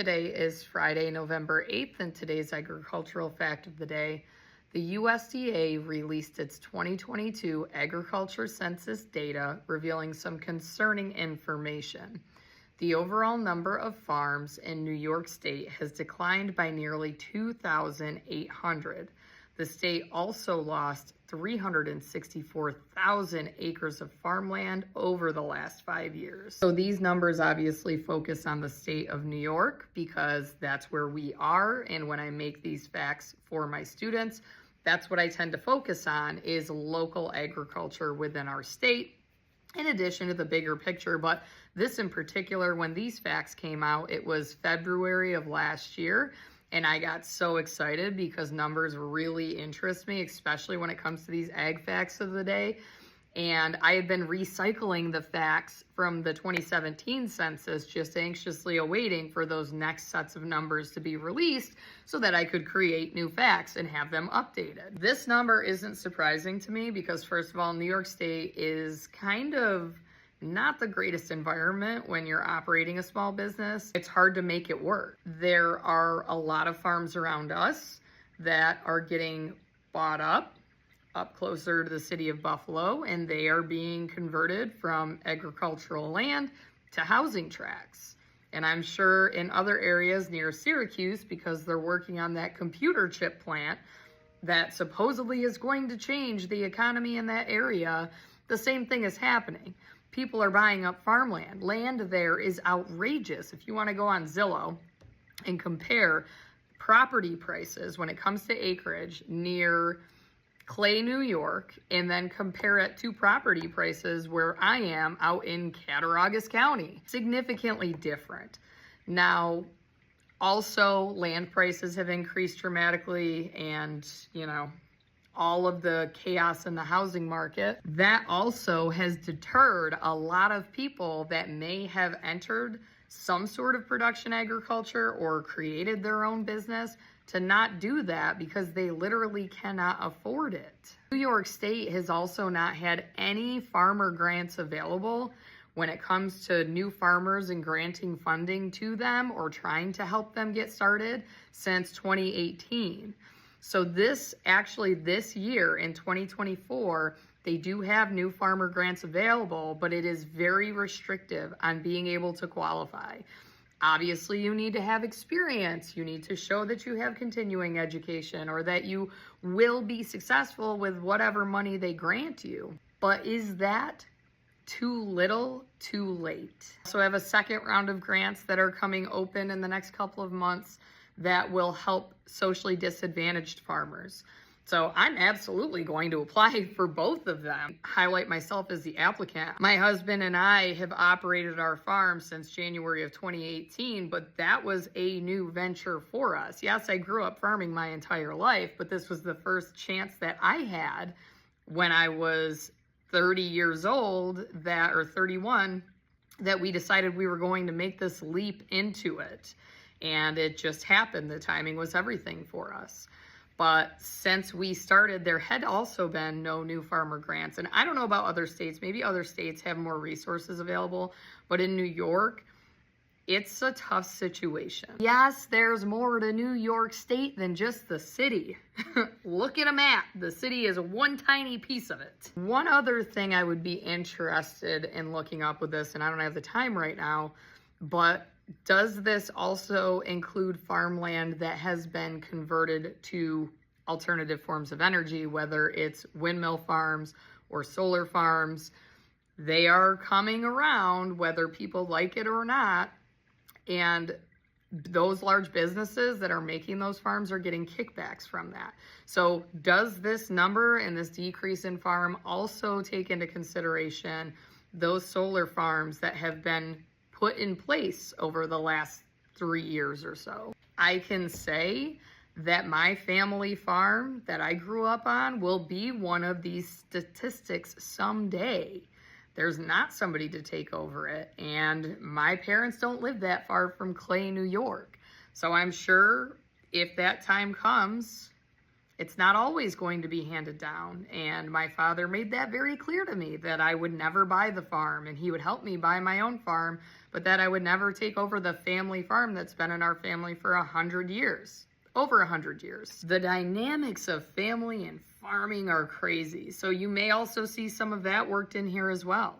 Today is Friday, November 8th, and today's agricultural fact of the day. The USDA released its 2022 agriculture census data, revealing some concerning information. The overall number of farms in New York State has declined by nearly 2,800. The state also lost 364,000 acres of farmland over the last 5 years. So these numbers obviously focus on the state of New York because that's where we are. And when I make these facts for my students, that's what I tend to focus on is local agriculture within our state, in addition to the bigger picture. But this in particular, when these facts came out, it was February of last year. And I got so excited because numbers really interest me, especially when it comes to these ag facts of the day. And I had been recycling the facts from the 2017 census, just anxiously awaiting for those next sets of numbers to be released so that I could create new facts and have them updated. This number isn't surprising to me because, first of all, New York State is kind of not the greatest environment when you're operating a small business. It's hard to make it work. There are a lot of farms around us that are getting bought up closer to the city of Buffalo, and they are being converted from agricultural land to housing tracts. And I'm sure in other areas near Syracuse, because they're working on that computer chip plant that supposedly is going to change the economy in that area, the same thing is happening. People are buying up farmland. Land there is outrageous. If you want to go on Zillow and compare property prices when it comes to acreage near Clay, New York, and then compare it to property prices where I am out in Cattaraugus County, significantly different. Now, also land prices have increased dramatically, and all of the chaos in the housing market, that also has deterred a lot of people that may have entered some sort of production agriculture or created their own business to not do that because they literally cannot afford it. New York State has also not had any farmer grants available when it comes to new farmers and granting funding to them or trying to help them get started since 2018. So this year in 2024, they do have new farmer grants available, but it is very restrictive on being able to qualify. Obviously, you need to have experience. You need to show that you have continuing education or that you will be successful with whatever money they grant you. But is that too little, too late? So I have a second round of grants that are coming open in the next couple of months that will help socially disadvantaged farmers. So I'm absolutely going to apply for both of them. Highlight myself as the applicant. My husband and I have operated our farm since January of 2018, but that was a new venture for us. Yes, I grew up farming my entire life, but this was the first chance that I had when I was 30 years old, or 31, that we decided we were going to make this leap into it. And it just happened. The timing was everything for us. But since we started, there had also been no new farmer grants. And I don't know about other states. Maybe other states have more resources available. But in New York, it's a tough situation. Yes, there's more to New York State than just the city. Look at a map. The city is one tiny piece of it. One other thing I would be interested in looking up with this, and I don't have the time right now, but does this also include farmland that has been converted to alternative forms of energy, whether it's windmill farms or solar farms? They are coming around, whether people like it or not. And those large businesses that are making those farms are getting kickbacks from that. So does this number and this decrease in farm also take into consideration those solar farms that have been put in place over the last 3 years or so? I can say that my family farm that I grew up on will be one of these statistics someday. There's not somebody to take over it. And my parents don't live that far from Clay, New York. So I'm sure if that time comes, It's not always going to be handed down. And my father made that very clear to me, that I would never buy the farm, and he would help me buy my own farm, but that I would never take over the family farm that's been in our family for 100 years. Over 100 years. The dynamics of family and farming are crazy. So you may also see some of that worked in here as well.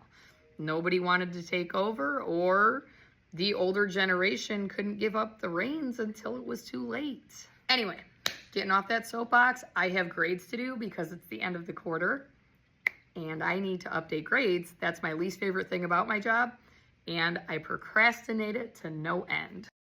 Nobody wanted to take over, or the older generation couldn't give up the reins until it was too late. Anyway, getting off that soapbox, I have grades to do because it's the end of the quarter and I need to update grades. That's my least favorite thing about my job, and I procrastinate it to no end.